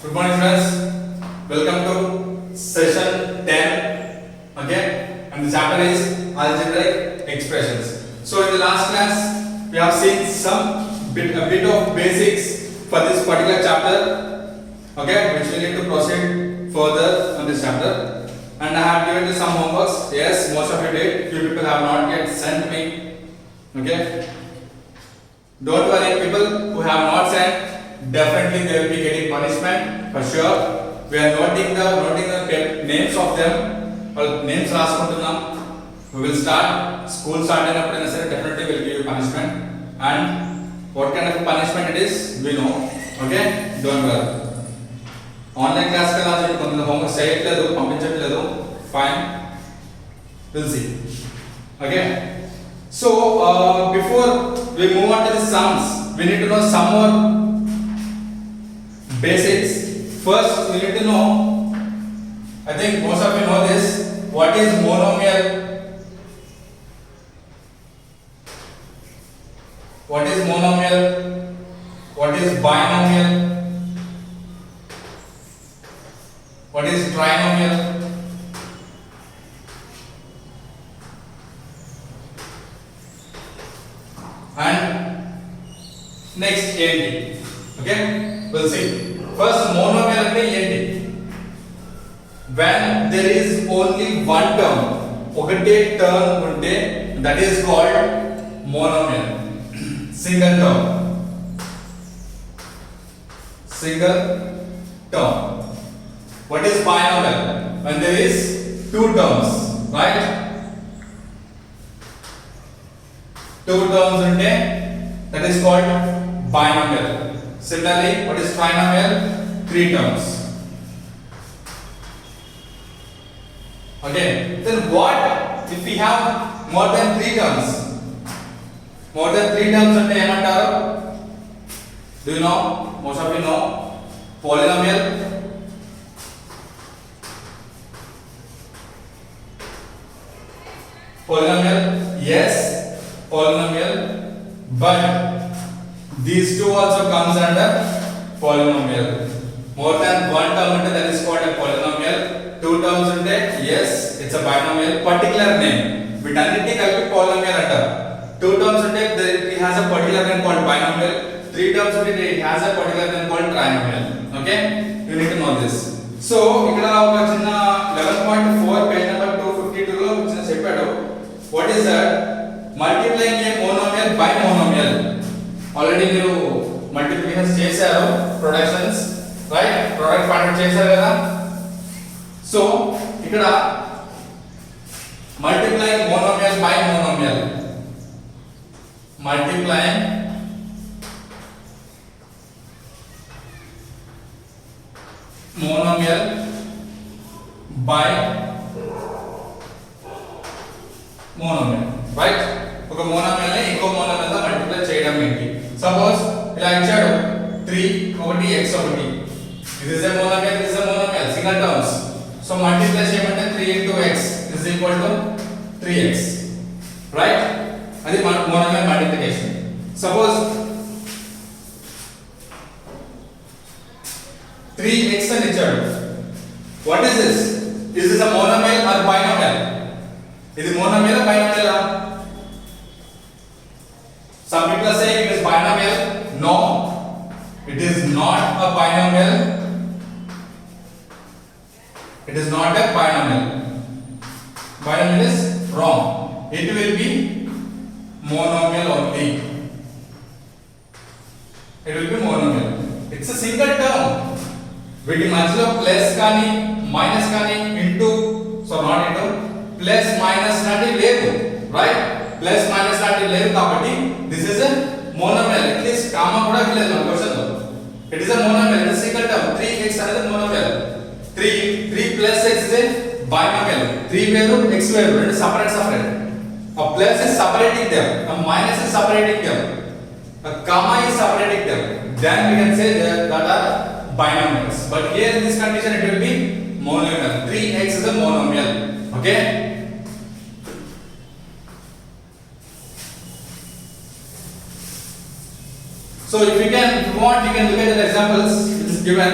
Good morning, friends. Welcome to session 10. Okay, and the chapter is algebraic expressions. So, in the last class, we have seen a bit of basics for this particular chapter. Okay, which we need to proceed further on this chapter. And I have given you some homeworks. Yes, most of you did. Few people have not yet sent me. Okay. Don't worry, people who have not sent. Definitely they will be getting punishment for sure. We are noting the names of them or names raskuntunnam. We will start school starting up definitely will give you punishment, and what kind of punishment it is we know. Okay, don't worry. Online class kada cheyandi konta homework cheyaledu pampinchaledu, fine, we'll see. Okay, so before we move on to the sums, we need to know some more basics. First, we need to know, I think most of you know this, what is monomial? What is monomial? What is binomial? What is trinomial? And next AND. Okay, we'll see. First, monomial ante enti. When there is only one term, ఒకటే term ఉంటే, that is called monomial. Single term. Single term. What is binomial? When there is two terms, right? Two terms unte, that is called binomial. Similarly, what is trinomial? Three terms. Okay, then what if we have more than three terms? More than three terms ante emantaru? Do you know? Most of you know. Polynomial. Polynomial, yes, polynomial, but these two also comes under polynomial. More than one term unte, that is called a polynomial. Two terms unte, yes, it's a binomial. Particular name, వీటన్నిటిని కలిపి polynomial అంటారు. Two terms unte, it has a particular name called binomial. Three terms unte, it has a particular name called trinomial. Okay, you need to know this. So ఇక్కడ ఒక చిన్న 11.4 page number 252 లో చిన్న చెప్పాడు. What is that? Multiplying a monomial by monomial. Already మీరు multiplications చేశారు, productions, right? Product find చేశారు కదా. సో ఇక్కడ multiplying monomial by monomial, multiplying monomial by monomial, right? ఒక మోనోమియల్ ని ఇంకో మోనోమియల్ తో మల్టిప్లై చేయడం ఏంటి? సపోజ్ ఇలా ఇచ్చాడు 3 ఒకటి x ఒకటి. This is a monomial, this is a monomial, single terms. So multiply చేయమంటే 3 into x is equal to 3x, right? అది monomial multiplication. Suppose 3x అని ఇచ్చాడు. What is this? Is this a monomial or binomial? ఇది monomial or binomial? Some people are saying it is binomial. No, it is not a binomial. It is not a binomial. Binomial is wrong. It will be monomial only. It will be monomial. It's a single term. వీటి మధ్యలో plus కానీ minus కానీ into, so naught into, plus minus లాంటివి లేదు, right? Plus minus లాంటివి లేదు కాబట్టి this is a monomial. At least comma కూడా లేదు మన క్వశ్చన్ లో. It is a monomial, it is single term. 3x అనేది monomial. 3 plus x is a binomial. 3 వేరు x వేరు, రెండు separate. A plus is separating them, a minus is separating them, a comma is separating them. Then we can say that are binomials. But here in this condition it will be monomial. 3x is a monomial. Okay? So if you want, you can look at the examples which is given.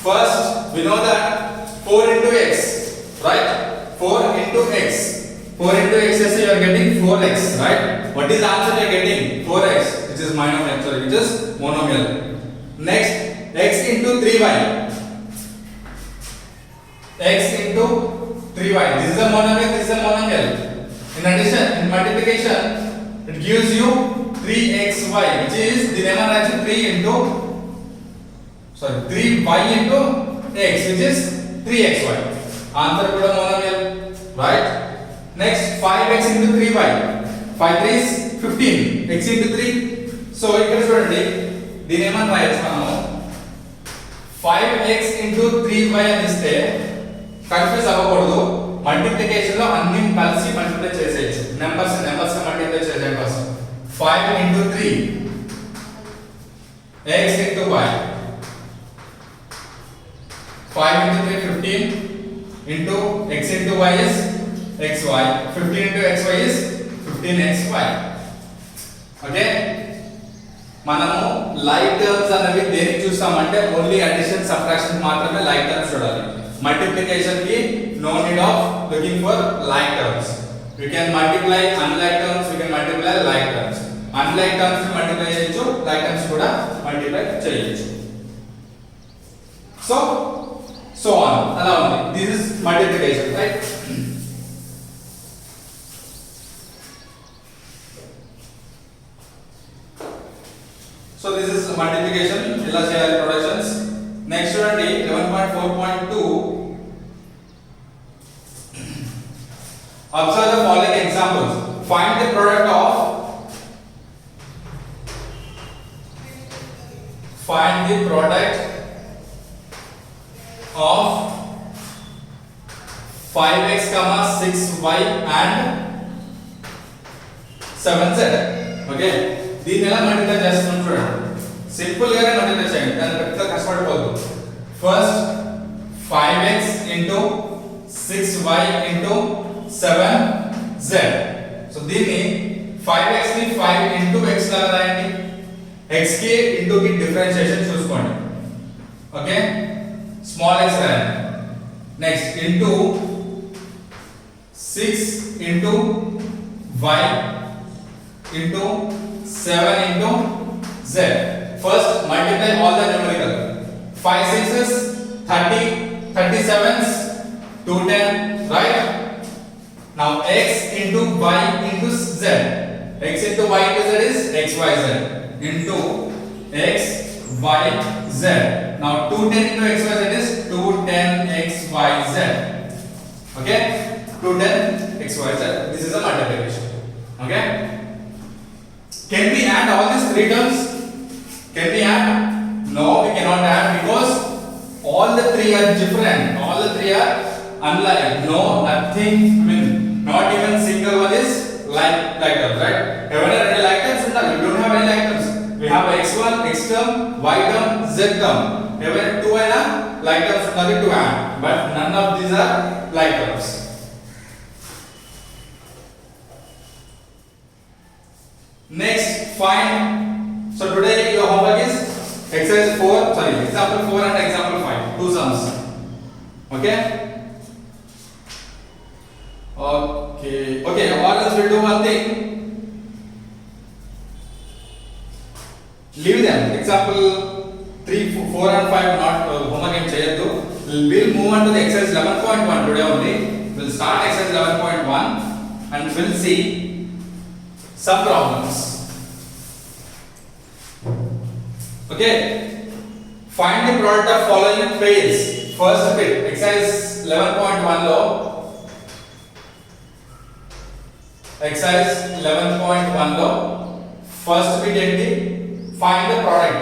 First, we know that 4 into x, right? 4 into x. 4 into x is you are getting 4x, right? What is the answer you are getting? 4x, which is monomial. Sorry, which is monomial. Next, x into 3y. X into 3y. This is a monomial. This is a monomial. In addition, in multiplication, it gives you 3xy, which is the number actually 3y into x, which is 3xy. Answer kuda monomial, right? Next, 5x into 3y. 5 3 is 15. X into 3. So ఇక్కడ చూడండి దీని ఏమని రాయొచ్చు మనము 5x into 3y అని ఇస్తే confuse అవ్వకూడదు. Multiplication లో అన్ని కలిసి మల్టిప్లై చేసేయచ్చు. నెంబర్స్ మల్టిప్లై చేసేయండి first. 5 into 3 x into y. 5 into 3 15 into x into y is xy. 15 into xy is 15xy. Okay, మనము లైక్ టర్మ్స్ అనేవి దేనికి చూస్తామంటే ఓన్లీ అడిషన్ సబ్ట్రాక్షన్ మాత్రమే లైక్ టర్మ్స్ చూడాలి. మల్టిప్లికేషన్ కి no need of looking for like terms. You can multiply unlike terms, you can multiply like terms. Unlike terms ని multiply చేయొచ్చు, like terms కూడా మల్టిప్లై చేయొచ్చు. సో ఆన్ అలా ఉంది. This is multiplication, right? So this is multiplication. ఇలా చేయాలి productions. Next చూడండి 11.4.2. Observe the following examples. Find the product of 5x, 6y and 7z. Okay, దీన్ని ఎలా మల్టిప్లై చేస్తున్నాం చూడండి. సింపుల్ గానే మల్టిప్లై చేయండి, దాన్ని పెద్ద కష్టపడిపోవద్దు. First 5x into 6y into 7z. So దీన్ని 5x ని 5 into x లాగా రాయండి. x కి into కి డిఫరెన్షియేషన్ చూసుకోండి. ఓకే, స్మాల్ x రాయండి. Next into 6 into y into 7 into z. First multiply all the numerical. 5 6s 30, 37s 210, right? Now x into y into z. X into y into z is xyz into x y z. Now 210 into xyz is 210xyz. Okay, 210xyz. This is a multiplication. Okay, can we add all these three terms? Can we add? No, we cannot add because all the three are different. All the three are unlike. No, nothing. I mean, not even single one is like terms, right? Everyone are like terms. We don't have any like terms. We have x1, x term, y term, z term. Everyone two are like terms. Nothing to add. But none of these are like terms. Next, find. So today your homework is exercise 4, sorry, example 4 and example 5, two sums. Okay, or else we'll do one thing, leave them. Example 3, 4 and 5 not homework em cheyaddu. We'll move on to the exercise 11.1 today only. We'll start exercise 11.1 and we'll see some problems. Okay, find the product of following pairs. First bit, exercise 11.1 lo, exercise 11.1 lo, first bit enti, find the product.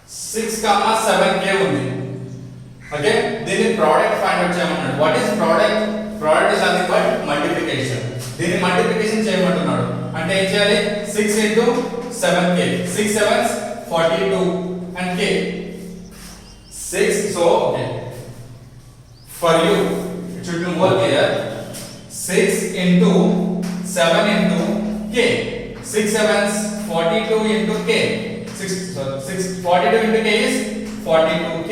6, 7k undi. Okay, దీని product find out చేయమన్నాడు. What is product? Product is nothing but multiplication. దీని multiplication చేయమంటున్నాడు. అంటే ఏం చేయాలి? 6 into 7k. 6 7s 42 and k. 6, so okay. For you, it should be more clear. 6 into 7 into k. 6 7s 42 into k. 42 into k is 42k.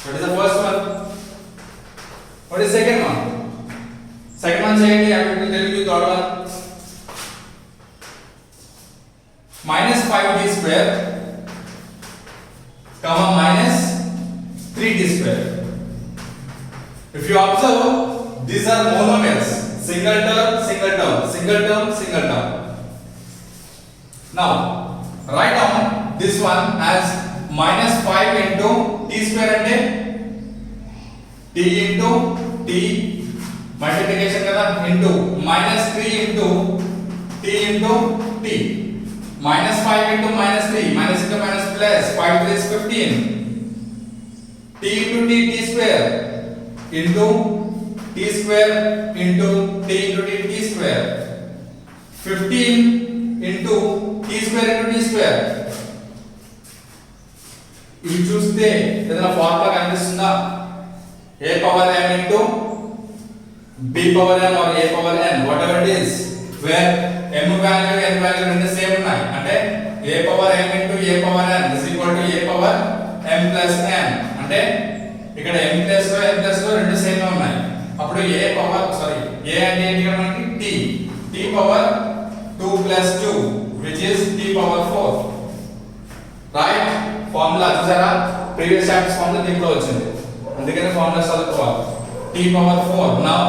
What is the first one? What is second one? Second one cheyandi. I will tell you third one. Minus 5d square comma minus 3d square. If you observe, these are monomials. Single term, single term, single term, single term. Now, write down this one as minus 5 into t square ante t into t multiplication kada into minus 3 into t into t. Minus 5 into minus 3, minus into minus plus, 5 3 is 15. T into t, t square into t square into t into t, t square. 15 into t square into t square. ఇవి చూస్తే ఏదైనా formula కనిపిస్తుందా? a power m into b power n or a power n, whatever it is, where m value n value రెండు same ఉన్నాయి. అంటే a power m into a power n is equal to a power m plus n. అంటే ఇక్కడ m plus లో n plus లో రెండు same ఉన్నాయి. అప్పుడు a power a అంటే ఏంటి ఇక్కడ మనకి t power 2 plus 2 which is t power 4. Right? Formula చూసారా? ప్రీవియస్ చాప్టర్స్ ఫార్ములా దీంట్లో వచ్చింది. అందుకనే ఫార్ములా చదువుకోవాలి. t power 4. Now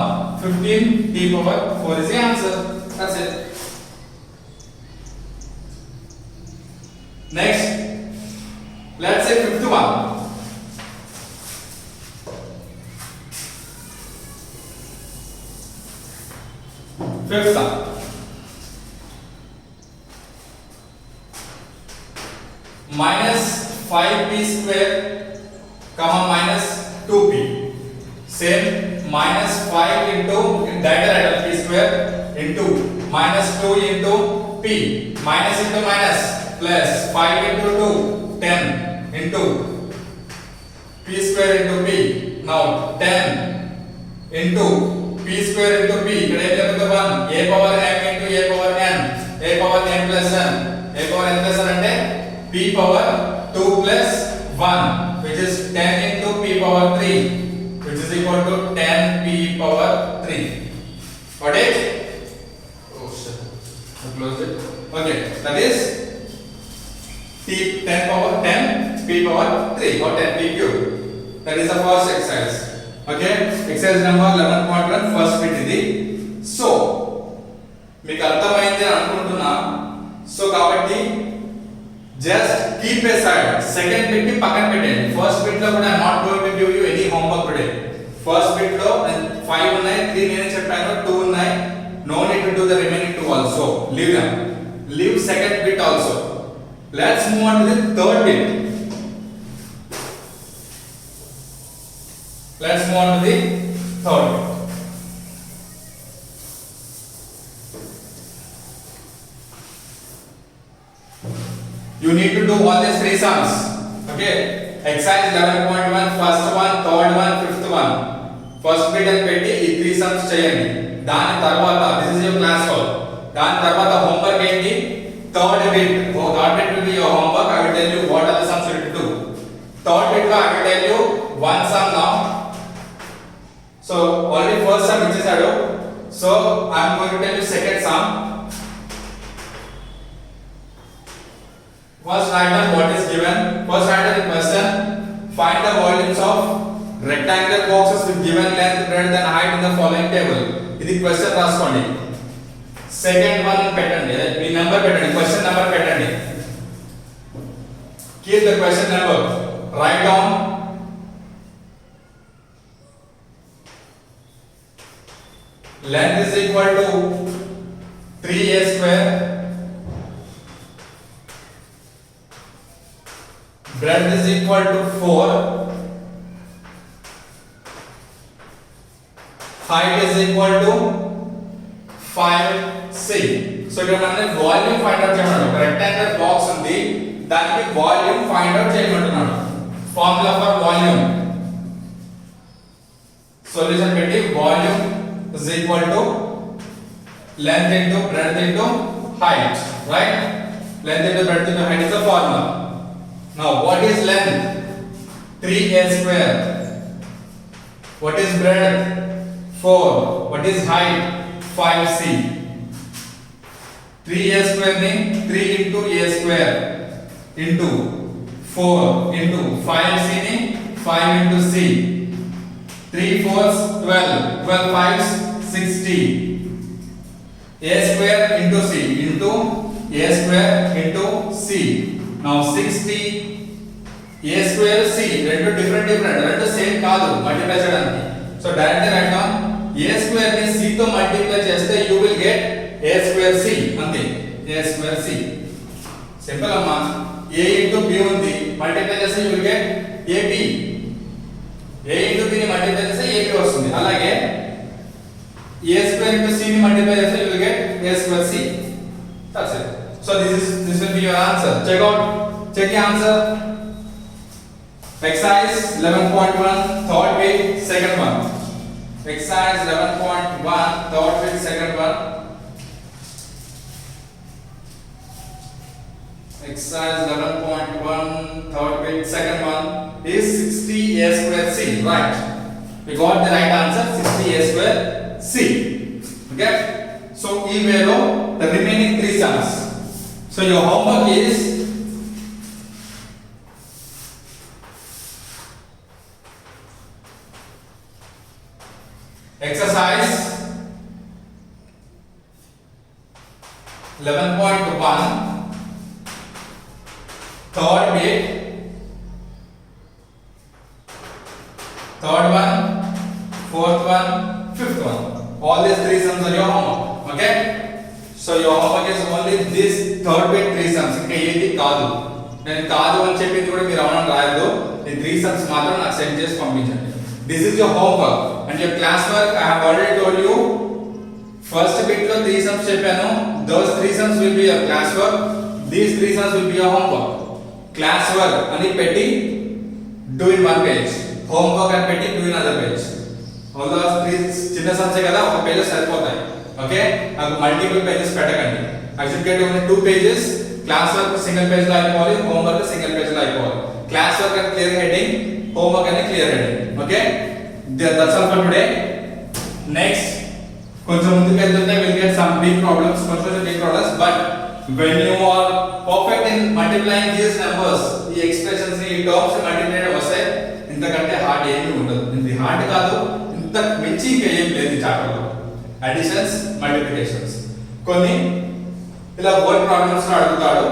15 t power 4 is the answer. That's it. Next, let's say fifth one. Fifth one. Minus 5p square comma minus 2p. Same, minus 5 into diagonal p square into minus 2 into p, minus into minus plus 5 into 2 10 into p square into p. Now 10 into p square into p, ఇక్కడ ఏం జరుగుతుంది? 1 a power m into a power n, a power n plus n, a power n plus n అంటే p power 2 plus 1 which is 10 into p power 3 which is equal to 10 p power 3. Got it? Oh shit, I close it. Okay, that is t 10 power 10 p power 3 or 10 p cube. That is the first exercise. Okay, exercise number 11.1 first bit ఇది. So మీకు అర్థమైంది అని అనుకుంటున్నా. So కాబట్టి just keep aside second bit ని పక్కన పెట్టండి. First bit లో కూడా I am not going to give you any homework today. First bit లో 5 ఉన్నాయి, 3 నేనే చెప్పాను, 2 ఉన్నాయి. No need to do the remaining 2 also. Leave them. Leave second bit also. Let's move on to the third bit. Let's move on to the third bit. You need to do all these three sums. Okay, exercise 11.1 first one, third one, fifth one. First bit and పెట్టి ఈ 3 sums చేయండి. దాని తర్వాత this is your class work. దాని తర్వాత homework ఏంటి? Third bit. Oh, third bit will be your homework. I will tell you what are the sums you need to do. Third bit లో I will tell you one sum now. So already first sum ఇచ్చేసాడు. So I am going to tell you second sum. First write down what is given. First write down the question. Find the volumes of rectangular boxes with given length, breadth and height in the following table. ఇది question రాసుకోండి. Second one పెట్టండి, మీ number పెట్టండి, question number పెట్టండి. Keep the question number. Write down length is equal to 3a square, breadth is equal to 4, height is equal to 5c. So ఇక్కడ మనకి volume find out చేయమన్నాడు. ఒక rectangular box ఉంది, దానికి volume find out చేయమంటున్నాడు. Formula for volume, solution పెట్టి volume is equal to length into breadth into height, right? Length into breadth into height is the formula. Now what is length? 3a square. What is breadth? 4. What is height? 5c. 3a square means 3 into a square into 4 into 5c means 5 into c. 3 4s 12. 12 5s 60. A square into c into a square into c. Now 60 a square c రెండు different రెండు same కాదు multiply చేయడానికి. So direct గా రాద్దాం a square ని c తో multiply చేస్తే you will get a square c అంతే. a square c సింపుల్ అమ్మా. a into b ఉంది మల్టిప్లై చేస్తే you will get ab. a into b ని మల్టిప్లై చేస్తే ab వస్తుంది. అలాగే a square into c ని మల్టిప్లై చేస్తే you will get a square c. That's it. So this will be your answer. Check the answer. Exercise 11.1 third page second one. Exercise 11.1 third page second one. Exercise 11.1 third page second one is 60 a square c. Right. We got the right answer 60 a square c. Okay. So ee way lo the remaining three sums. So your homework is exercise 11.1 third bit, third one, fourth one, fifth one. All these three sums are your homework. Okay. So your homework is only this third bit three sums. ఇంకా ఏది కాదు. నేను కాదు అని చెప్పింది కూడా మీరు అవునని రాయొద్దు. ఈ త్రీ సమ్స్ మాత్రం నాకు సెండ్ చేసి పంపించండి. This is your homework and your class work. I have already told you first bit lo three sums cheppanu. Those three sums will be your class work. These three sums will be your homework. Class work ani petti do in one page. Homework ani petti do in another page. All those three chinna sums e kada oka page సరిపోతాయి. Okay? నాకు multiple pages పెట్టకండి. I should get only 2 pages. Class work single page లో అయిపోవాలి. Homework single page లో అయిపోవాలి. Class work and clear heading, homework and clear heading. Okay? That's all for today. Next, కొంచెం ముందుకు వెళ్తుంటే we'll get some big problems, but when you are perfect in multiplying these numbers, ఈ expressions ని ఈ terms multiply చేయడం వస్తే ఇంతకంటే hard ఏమీ ఉండదు. ఇది హార్డ్ కాదు, ఇంత మించి ఇంకా ఏం లేదు ఈ చాప్టర్ లో. అడిషన్స్, మల్టిప్లికేషన్స్, కొన్ని ఇలా వర్డ్ ప్రాబ్లమ్స్ లో అడుగుతాడు,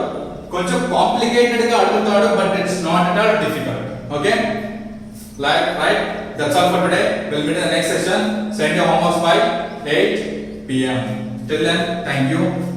కొంచెం కాంప్లికేటెడ్ గా అడుగుతాడు, but it's not at all difficult. Okay, right? That's all for today. We'll meet in the next session. Send your homework by 8 p.m. Till then, thank you.